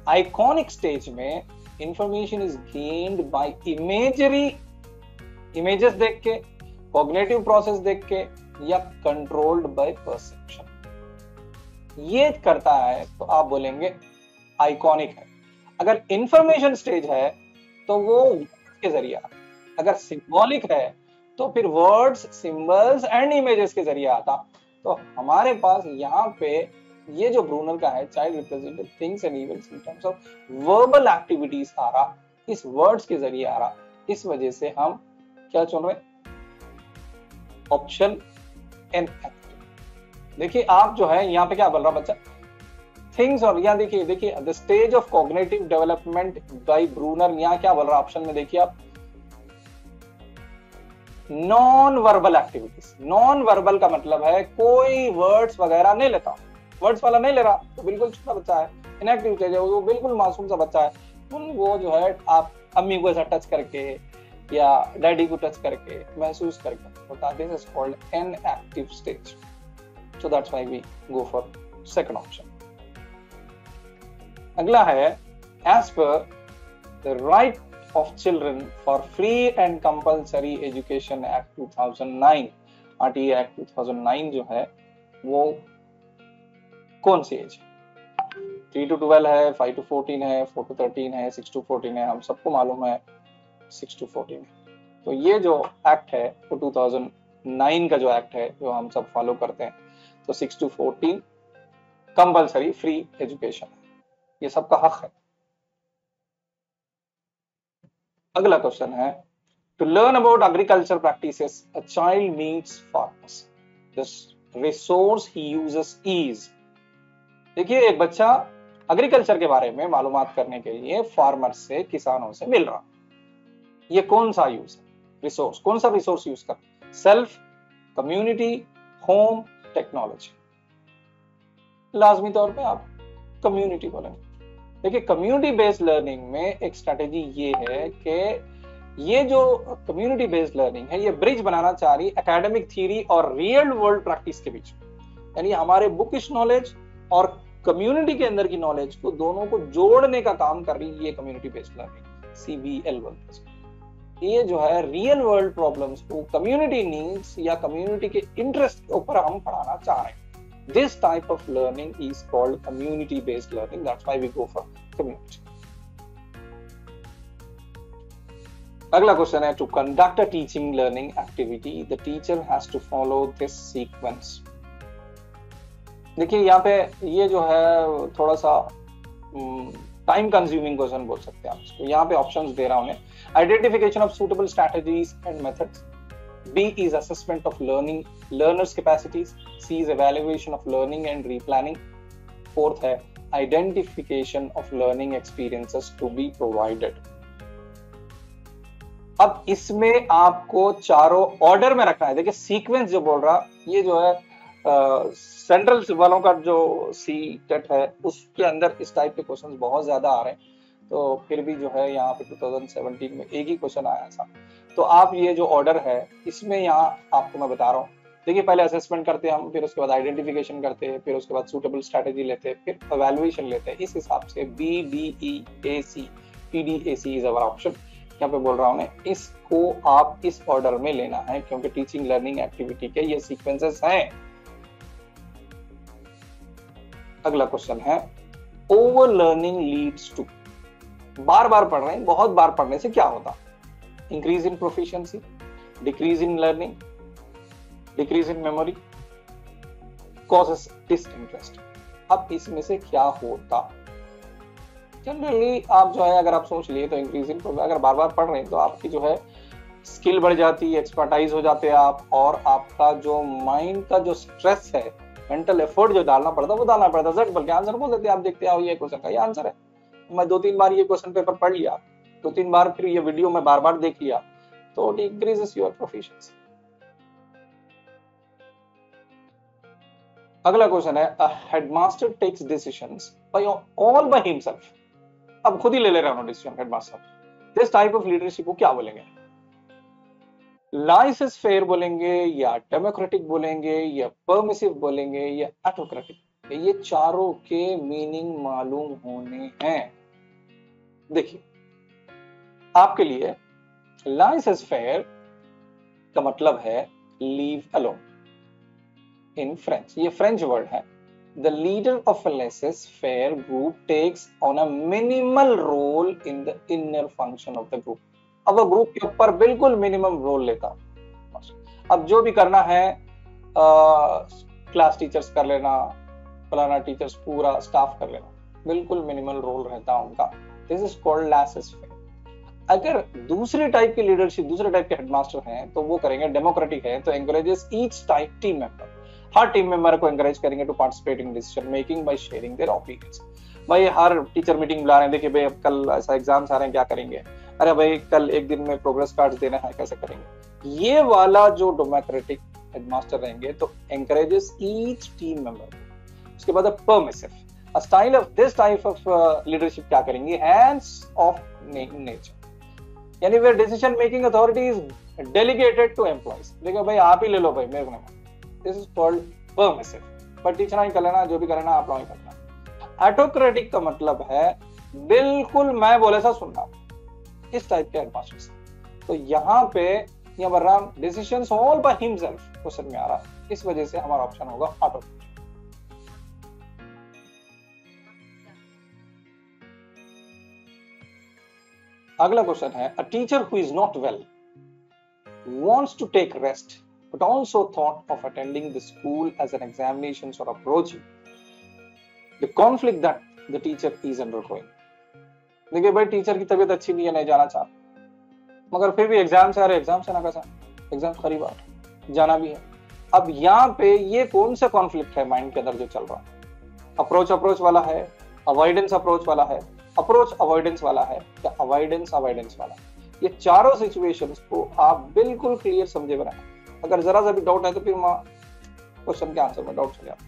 आइकॉनिक स्टेज में information is gained by imagery, images देख के, कॉग्निटिव प्रोसेस देख के, या कंट्रोल्ड बाय परसेप्शन। ये करता है तो आप बोलेंगे आइकॉनिक है। अगर इंफॉर्मेशन स्टेज है तो वो के जरिए, अगर सिंबॉलिक है तो फिर वर्ड्स, सिंबल्स एंड इमेजेस के जरिए आता। तो हमारे पास यहाँ पे ये जो ब्रूनर का है, child represented things and events in terms of verbal activities आ रहा, इस वर्ड्स के जरिए आ रहा। इस वजह से हम क्या चुन रहे? Option N. देखिए आप जो है यहाँ पे क्या बोल रहा बच्चा, थिंग्स, और यहाँ देखिए the stage of cognitive development by Bruner, यहाँ क्या बोल रहा है ऑप्शन में देखिए आप, non verbal activities. Non verbal का मतलब है कोई वर्ड्स वगैरह नहीं लेता, वर्ड्स वाला नहीं ले रहा, तो बिल्कुल छोटा बच्चा है, इनएक्टिव स्टेज है, वो बिल्कुल मासूम सा बच्चा है। वो जो है आप अम्मी को ऐसा टच करके या डैडी को टच करके महसूस करके होता, this is called enactive stage. So that's why we go for second option. अगला है as per the right of children for free and compulsory education act 2009, RTE Act 2009 जो है वो कौन सी एज है? 3 to 12 है, 5 to 14 है, 4 to 13 है, 6 to 14 है, हम सबको मालूम है 6 to 14 है। तो ये जो एक्ट है वो 2009 का जो एक्ट है जो हम सब फॉलो करते हैं, तो 6 to 14 कंपल्सरी फ्री एजुकेशन, ये सबका हक है। अगला क्वेश्चन है, to learn about agriculture practices a child needs farmers, the resource he uses is. देखिए एक बच्चा एग्रीकल्चर के बारे में मालूमात करने के लिए फार्मर्स से, किसानों से मिल रहा, ये कौन सा यूज है? रिसोर्स, कौन सा रिसोर्स यूज कर? Self, community, home, technology. लाजमी तौर पे आप कम्युनिटी बोलेंगे। देखिए कम्युनिटी बेस्ड लर्निंग में एक स्ट्रेटेजी ये है कि ये जो कम्युनिटी बेस्ड लर्निंग है ये ब्रिज बनाना चाह रही एकेडमिक थ्योरी और रियल वर्ल्ड प्रैक्टिस के बीच, यानी हमारे बुकिश नॉलेज और कम्युनिटी के अंदर की नॉलेज को दोनों को जोड़ने का काम कर रही है ये कम्युनिटी बेस्ड लर्निंग, CBL बोलते हैं। ये जो है रियल वर्ल्ड प्रॉब्लम्स को कम्युनिटी नीड्स या कम्युनिटी के इंटरेस्ट के ऊपर हम पढ़ाना चाह रहे हैं। This type of learning is called community based learning, that's why we go for community. अगला क्वेश्चन है, to conduct a teaching learning activity the teacher has to follow this sequence। देखिए यहाँ पे ये जो है थोड़ा सा टाइम कंज्यूमिंग क्वेश्चन बोल सकते हैं आप इसको। यहाँ पे ऑप्शंस दे रहा हूं मैं, identification of suitable strategies and methods, B is assessment of learners capacities, C is evaluation of learning and replanning, fourth है identification of learning experiences to be provided। अब इसमें आपको चारों ऑर्डर में रखना है। देखिए सीक्वेंस जो बोल रहा, ये जो है सेंट्रल वालों का जो CTET है उसके अंदर इस टाइप के क्वेश्चंस बहुत ज्यादा आ रहे हैं, तो फिर भी जो है यहाँ पे 2017 में एक ही क्वेश्चन आया था। तो आप ये जो ऑर्डर है इसमें यहाँ आपको मैं बता रहा हूँ, देखिए पहले असेसमेंट करते हैं हम, फिर उसके बाद आइडेंटिफिकेशन करते हैं, फिर उसके बाद सूटेबल स्ट्रैटेजी लेते हैं, फिर एवेल्युएशन लेते हैं। इस हिसाब से BDEAC PDAC is our option. यहाँ पे बोल रहा हूँ मैं, इसको आप इस ऑर्डर में लेना है क्योंकि टीचिंग लर्निंग एक्टिविटी के ये सीक्वेंसेस हैं। अगला क्वेश्चन है, ओवर लर्निंग लीड्स टू, बार बार पढ़ रहे हैं, बहुत बार पढ़ने से क्या होता? Increase in proficiency, decrease in learning, decrease in memory, causes disinterest. अब इसमें से क्या होता? जनरली आप जो है अगर आप सोच लिए तो इंक्रीज इन, अगर बार बार पढ़ रहे हैं तो आपकी जो है स्किल बढ़ जाती है, एक्सपर्टाइज हो जाते हैं आप, और आपका जो माइंड का जो स्ट्रेस है, मेंटल एफर्ट जो डालना पड़ता है वो डालना पड़ता है। झट बल्कि आंसर बोल देते हैं, आप देखते आओ ये क्वेश्चन का ये आंसर है। मैं 2-3 बार ये क्वेश्चन पेपर पढ़ लिया, 2-3 बार फिर ये वीडियो में बार-बार देख लिया, तो इट इंक्रीजेस योर प्रोफिशिएंसी। अगला क्वेश्चन है, a headmaster takes decisions all by himself. अब खुद ही ले रहा हूं decision headmaster. This type of leadership को क्या बोलेंगे? लाइसेंस फेयर बोलेंगे या डेमोक्रेटिक बोलेंगे या परमिसिव बोलेंगे या ऑटोक्रेटिक? ये चारों के मीनिंग मालूम होने हैं। देखिए आपके लिए लाइसेंस फेयर का मतलब है लीव अलोन इन फ्रेंच, ये फ्रेंच वर्ड है। The leader of a laissez-faire group takes on a minimal role in the inner function of the group। अब वो ग्रुप के ऊपर बिल्कुल मिनिमम रोल लेता। अब जो भी करना है क्लास टीचर्स कर लेना, फलाना टीचर्स पूरा स्टाफ कर लेना, बिल्कुल मिनिमल रोल रहता उनका। This is called laissez-faire। अगर दूसरे टाइप की लीडरशिप, दूसरे टाइप के हेडमास्टर हैं तो वो करेंगे डेमोक्रेटिक है, तो encourages each type team member. हर टीम मेंबर को एंकरेज करेंगे to participate in decision making by sharing their opinions. भाई हर टीचर मीटिंग बुला रहे हैं, देखिए भाई अब कल ऐसा एग्जाम्स आ रहे हैं, क्या करेंगे, अरे भाई कल एक दिन में प्रोग्रेस कार्ड्स देना है, कैसे करेंगे। ये वाला जो डेमोक्रेटिक हेडमास्टर रहेंगे तो एंकरेजेस ईच टीम मेंबर। उसके बाद permissive, a style of this type of leadership क्या करेंगे, hands off nature, यानी where decision making authority is delegated to employees। देखो भाई आप ही ले लो भाई, मेरे को नहीं, this is called permissive, पर टीचर ही कर लेना, जो भी करना आप लोग ही करना। ऑटोक्रेटिक का मतलब है बिल्कुल मैं बोले सा सुनना, इस टाइप के हेडमास्टर्स। तो यहाँ पे ये बन रहा decisions all by himself question में आ रहा, इस वजह से हमारा ऑप्शन होगा ऑटोक्रेटिक। अगला क्वेश्चन है, a teacher who is not well wants to take rest but also thought of attending the school as an examinations or approaching the conflict that the teacher is undergoing। देखिए भाई teacher की तबीयत अच्छी नहीं है, नहीं जाना चाहता, मगर फिर भी एग्जाम से आ रहे, एग्जाम से ना कैसा, एग्जाम करीब आ रहे, जाना भी है। अब यहाँ पे ये कौन सा कॉन्फ्लिक्ट है माइंड के अंदर जो चल रहा है, अप्रोच वाला है, अवॉइडेंस अप्रोच वाला है, अप्रोच अवॉइडेंस वाला है, या अवॉइडेंस अवॉइडेंस वाला। ये चारों सिचुएशंस को आप बिल्कुल क्लियर समझे बनाए। अगर जरा सा भी डाउट है तो फिर क्वेश्चन के आंसर में डाउट चले आप।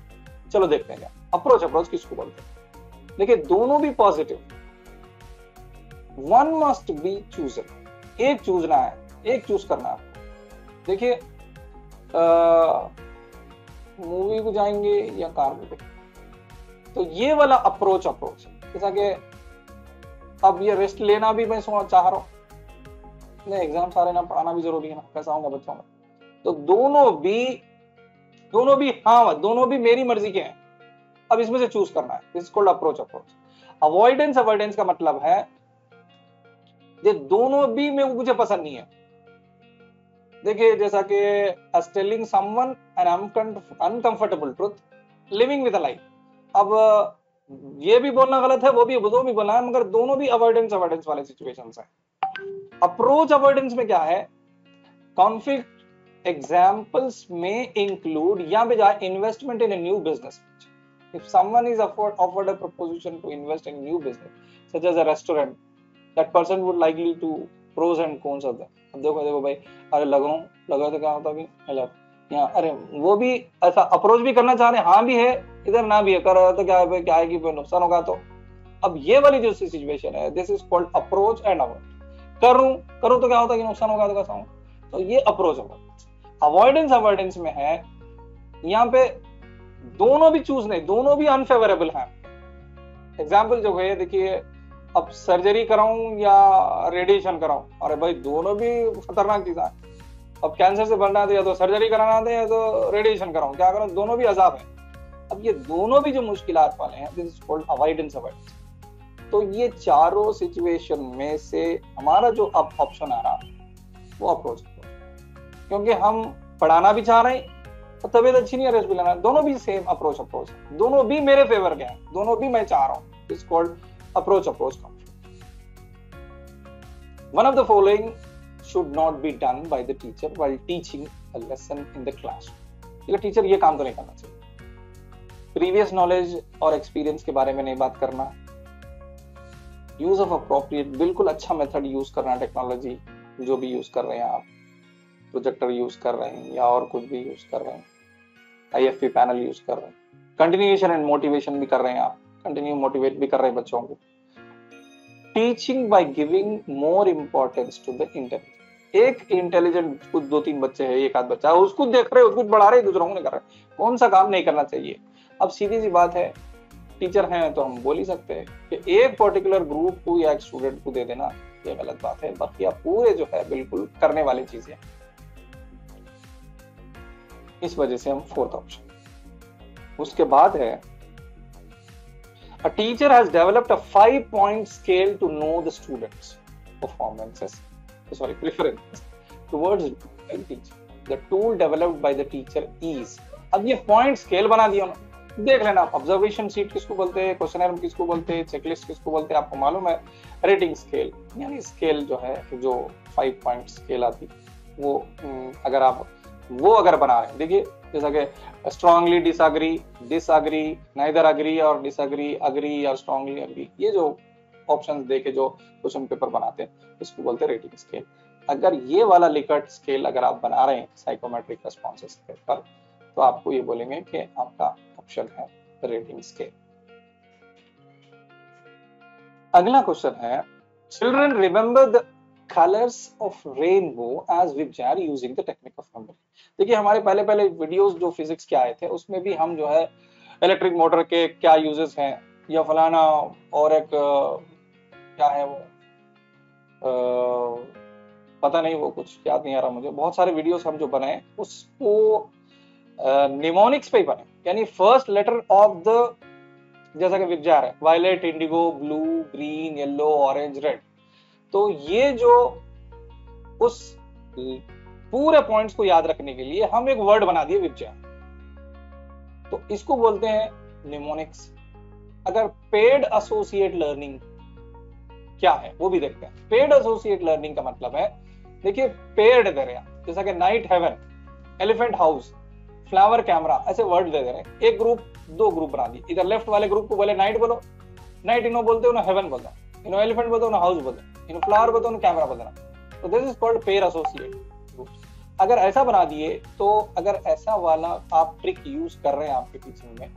चलो देखते हैं अप्रोच किसको बोलते हैं। देखिए दोनों भी positive, one must be chosen, एक चूजना है, एक चूज करना है। देखिए मूवी को जाएंगे या कार में, तो ये वाला अप्रोच जैसा कि अब ये रेस्ट लेना भी मैं चाह रहा हूं, एग्जाम सारे ना, पढ़ाना भी जरूरी है ना, कैसा होगा बच्चों में। तो दोनों भी मेरी मर्जी के हैं, अब इसमें से चूज करना है, this is called approach. Avoidance का मतलब है ये दोनों भी मुझे पसंद नहीं है। देखिए जैसा कि telling someone an uncomfortable truth, living with a lie. अब ये भी बोलना गलत है, वो भी बोलना है, मगर दोनों भी अवॉइडेंस वाले सिचुएशंस हैं। अप्रोच अवॉइडेंस में क्या है, कॉन्फ्लिक्ट एग्जांपल्स में इंक्लूड या बजाय investment in a new business. If someone is offered a proposition to invest in new business such as a restaurant, that person would likely to pros and cons of that। अब देखो भाई, अरे लगा तो क्या होता है मतलब यहाँ, अरे वो भी ऐसा अप्रोच भी करना चाह रहे हैं, हाँ भी है इधर, ना भी है, कर रहा तो क्या है कि नुकसान होगा। तो अब ये वाली जो सिचुएशन है, this is called approach and avoid. करूं तो क्या होता है कि नुकसान होगा, तो कैसा होगा, तो ये अप्रोच होगा। अवॉइडेंस में है यहाँ पे दोनों भी चूज नहीं, दोनों भी अनफेवरेबल हैं। एग्जाम्पल जो है देखिए, अब सर्जरी कराऊं या रेडिएशन कराऊं, अरे भाई दोनों भी खतरनाक चीज है। अब कैंसर से बढ़ना है या तो सर्जरी कराना है या तो रेडिएशन कराऊं, क्या करूं, दोनों भी अजाब है। अब ये दोनों भी जो मुश्किलात वाले हैं, दिस इज कॉल्ड अवॉइडेंस। तो ये चारों सिचुएशन में से हमारा जो अब ऑप्शन आ रहा वो अप्रोच, क्योंकि हम पढ़ाना भी चाह रहे हैं और तबीयत अच्छी नहीं है, रेस्ट भी लेना, दोनों भी सेम अप्रोच, दोनों भी मेरे फेवर के हैं, दोनों भी मैं चाह रहा हूँ। It's called approach conflict. One of the following should not be done by the teacher while teaching a lesson in the class. Teacher ये काम तो नहीं करना चाहिए। प्रीवियस नॉलेज और एक्सपीरियंस के बारे में नहीं बात करना। यूज ऑफ अप्रोप्रिएट, बिल्कुल अच्छा मेथड यूज करना, टेक्नोलॉजी जो भी यूज कर रहे हैं आप, प्रोजेक्टर यूज कर रहे हैं या और कुछ भी यूज कर रहे हैं, IFP पैनल यूज कर रहे हैं, कंटिन्यूएशन एंड मोटिवेशन भी कर रहे हैं आप, कंटिन्यू मोटिवेट भी कर रहे हैं बच्चों को। Teaching by giving more importance to the intelligent. एक इंटेलिजेंट कुछ 2-3 बच्चे हैं, एक आध बच्चा है, उसको देख रहे हो, कुछ बढ़ा रहे, दूसरों को नहीं कर रहे, कौन सा काम नहीं करना चाहिए। अब सीधी सी बात है, टीचर हैं तो हम बोल ही सकते हैं कि एक पर्टिकुलर ग्रुप को या एक स्टूडेंट को दे देना ये गलत बात है, बाकी आप पूरे जो है बिल्कुल करने वाली चीजें। इस वजह से हम फोर्थ ऑप्शन। उसके बाद है, a teacher has developed a 5-point scale to know the students preferences towards teaching. The tool developed by the teacher is, अब ये पॉइंट स्केल बना दिया ना, देख लेना आप, ऑब्जर्वेशन शीट किसको बोलते हैं, क्वेश्चनर किसको बोलते हैं, चेकलिस्ट किसको बोलते हैं, आपको मालूम है। रेटिंग स्केल यानी स्केल जो है, जो 5 पॉइंट स्केल आती, वो अगर आप अगर बना रहे हैं, देखिए जैसा कि strongly disagree, disagree, neither agree और डिसएग्री, अग्री और स्ट्रांगली अग्री, ये जो ऑप्शंस देके जो क्वेश्चन पेपर बनाते हैं इसको बोलते हैं रेटिंग स्केल। अगर ये वाला लिकर्ट स्केल अगर आप बना रहे हैं साइकोमेट्रिक रेस्पॉन्सेस के पर, तो आपको ये बोलेंगे कि आपका ऑप्शन है रेटिंग स्केल। अगला क्वेश्चन है, children remember the colours of rainbow as VIBGYOR using the technique of numbering. देखिए हमारे पहले पहले वीडियोस जो फिजिक्स के आए थे उसमें भी हम जो है इलेक्ट्रिक मोटर के क्या यूजेस हैं या फलाना और एक क्या है वो पता नहीं, वो कुछ याद नहीं आ रहा मुझे, बहुत सारे वीडियोस हम जो बनाए उसको निमोनिक्स पे ही बने, यानी फर्स्ट लेटर ऑफ द, जैसा कि विबजार है violet, indigo, blue, green, yellow, orange, red. तो ये जो उस पूरे पॉइंट्स को याद रखने के लिए हम एक वर्ड बना दिए विबजार, तो इसको बोलते हैं निमोनिक्स। अगर पेड एसोसिएट लर्निंग क्या है वो भी देखते हैं। पेड एसोसिएट लर्निंग का मतलब है, देखिए पेड दे रहे हैं, जैसा कि night heaven, elephant house, flower camera, ऐसे वर्ड दे रहे हैं। एक ग्रुप, दो ग्रुप बना दिए, इधर लेफ्ट वाले ग्रुप को बोले नाइट बोलो, नाइट इनो बोलते हो ना हेवन बोलता, इनो एलिफेंट बोलते हो ना हाउस बोलते, इनो फ्लावर बोलते हो ना कैमरा बोलना। तो this is called paid associate groups. अगर ऐसा बना दिए तो अगर ऐसा वाला आप ट्रिक यूज कर रहे हैं आपके टीचिंग में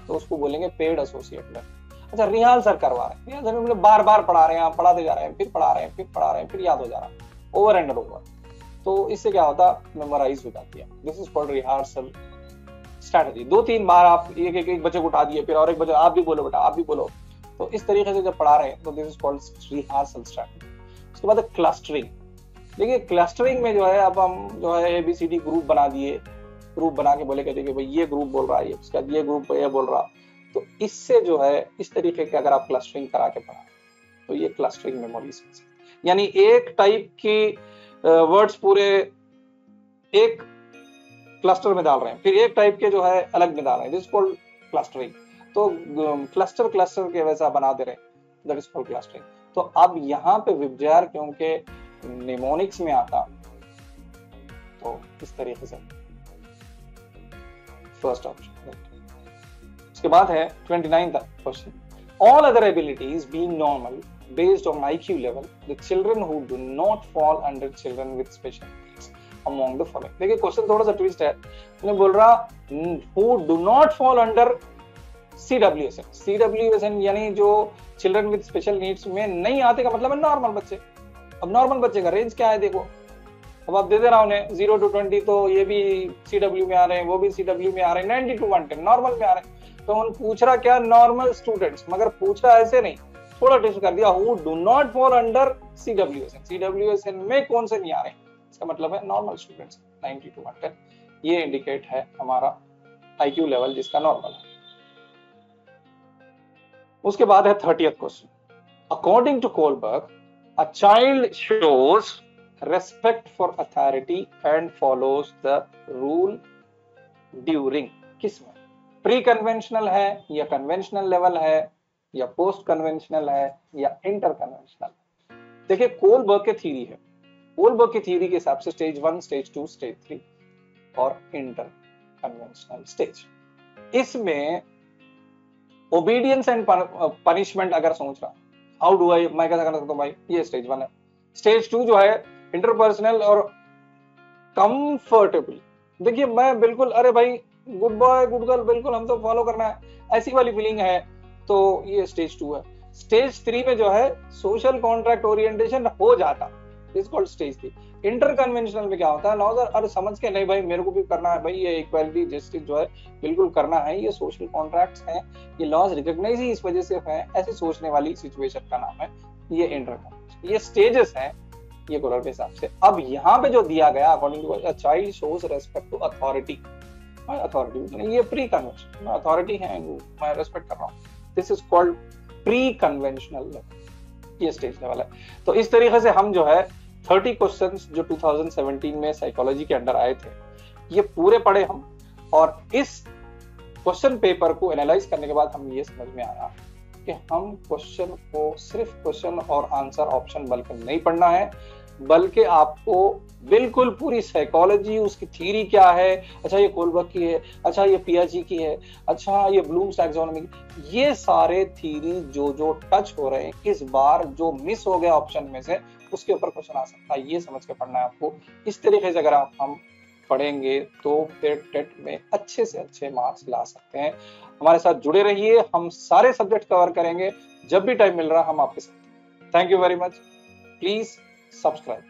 तो उसको बोलेंगे पेड एसोसिएट लर्निंग। अच्छा रिहर्सल करवा रहे हैं, रिहर्सल में बार बार पढ़ा रहे हैं, आप पढ़ाते जा रहे हैं, फिर पढ़ा रहे हैं, फिर पढ़ा रहे हैं, फिर याद हो जा रहा है, ओवर एंड ओवर। तो इससे क्या होता, मेमोराइज हो जाती है। This is called rehearsal strategy. दो तीन बार आप एक बच्चे को उठा दिए, फिर और एक बच्चे आप भी बोलो बेटा, आप भी बोलो, तो इस तरीके से जब पढ़ा रहे हैं तो this is called rehearsal strategy. उसके बाद क्लस्टरिंग। देखिए क्लस्टरिंग में जो है अब हम जो है ABCD ग्रुप बना दिए, ग्रुप बना के बोले कहते कि भाई ये ग्रुप बोल रहा है, उसके बाद ये ग्रुप ये बोल रहा, तो इससे जो है इस तरीके के अगर आप क्लस्टरिंग करा के पढ़ा तो ये क्लस्टरिंग मेमोरीज, यानी एक टाइप की वर्ड्स पूरे एक क्लस्टर में डाल रहे हैं, फिर एक टाइप के जो है अलग में डाल रहे हैं, दिस इज कॉल्ड क्लस्टरिंग। तो क्लस्टर क्लस्टर के वैसा बना दे रहे हैं, दैट इज कॉल्ड क्लस्टरिंग। तो अब यहाँ पे विबजार क्योंकि निमोनिक्स में आता तो इस तरीके से फर्स्ट ऑप्शन। उसके बाद है 29th question, all other abilities being normal based on IQ level, the children who do not fall under children with special needs among the following। देखिए क्वेश्चन थोड़ा सा ट्विस्ट है, मैं बोल रहा who do not fall under CWSN। CWSN यानी जो children with special needs में नहीं आते का मतलब है नॉर्मल बच्चे। अब नॉर्मल बच्चे का रेंज क्या है देखो, अब आप दे दे रहा हूं 0 to 20, तो ये भी CW में आ रहे हैं, वो भी CW में आ रहे हैं, 90 to 110 नॉर्मल में आ रहे हैं। तो उन पूछ रहा क्या, नॉर्मल स्टूडेंट्स, मगर पूछ रहा ऐसे नहीं, थोड़ा ट्विस्ट कर दिया, who do not fall under CWSN। CWSN में कौन से नहीं आ रहे हैं, इसका मतलब है नॉर्मल स्टूडेंट्स 90 to 110। ये इंडिकेट है हमारा IQ लेवल जिसका नॉर्मल है। उसके बाद है 30th question, according to Kohlberg a child shows respect for authority and follows the rule during, किसमें, प्री कन्वेंशनल है या कन्वेंशनल लेवल है या पोस्ट कन्वेंशनल है या इंटर कन्वेंशनल। देखिए कोलबर्ग की थ्योरी है, कोलबर्ग की थ्योरी के हिसाब से स्टेज 1, स्टेज 2, स्टेज 3 और इंटर कन्वेंशनल स्टेज। इसमें ओबीडियंस एंड पनिशमेंट अगर सोच रहा, हाउ डू आई, मैं कैसा कर सकता हूं भाई, ये स्टेज 1 है। स्टेज 2 जो है इंटरपर्सनल और कंफर्टेबल, देखिए मैं बिल्कुल अरे भाई गुड बॉय गुड गर्ल बिल्कुल हम तो फॉलो करना है, ऐसी वाली फीलिंग है, तो ये स्टेज 2 है। स्टेज 3 में जो है सोशल कॉन्ट्रैक्ट ओरिएंटेशन हो जाता, is called stage 3। Inter conventional में क्या होता है, लॉज अरे समझ के नहीं भाई मेरे को भी करना है भाई, ये इक्वालिटी जस्टिस जो है बिल्कुल करना है, ये सोशल कॉन्ट्रैक्ट्स हैं, ये लॉज रिकॉग्नाइज ही इस वजह से है, ऐसे सोचने वाली सिचुएशन का नाम है ये इंटर कन्वेंशनल। ये स्टेजेस हैं ये कोलर के हिसाब से। अब यहाँ पे जो दिया गया according to a child shows respect to authority, authority ये प्री कन्वेंशनल, अथॉरिटी है मैं रेस्पेक्ट कर रहा हूँ, this is called pre conventional level, ये स्टेज लेवल है। तो इस तरीके से हम जो है 30 क्वेश्चंस जो 2017 में साइकोलॉजी के अंडर आए थे ये पूरे पढ़े हम, और इस क्वेश्चन पेपर को एनालाइज करने के बाद हम ये समझ में आया कि हम क्वेश्चन को सिर्फ क्वेश्चन और आंसर ऑप्शन बल्कि नहीं पढ़ना है, बल्कि आपको बिल्कुल पूरी साइकोलॉजी, उसकी थ्योरी क्या है, अच्छा ये कोलबर्ग की है, अच्छा ये पियाजे की है, अच्छा ये ब्लूम्स टैक्सोनॉमी की, ये सारे थ्योरी जो टच हो रहे हैं, इस बार जो मिस हो गया ऑप्शन में से उसके ऊपर क्वेश्चन आ सकता है, ये समझ के पढ़ना है आपको। इस तरीके से अगर हम पढ़ेंगे तो फिर टेट में अच्छे से अच्छे मार्क्स ला सकते हैं। हमारे साथ जुड़े रहिए, हम सारे सब्जेक्ट कवर करेंगे, जब भी टाइम मिल रहा हम आपके साथ। Thank you very much, please subscribe.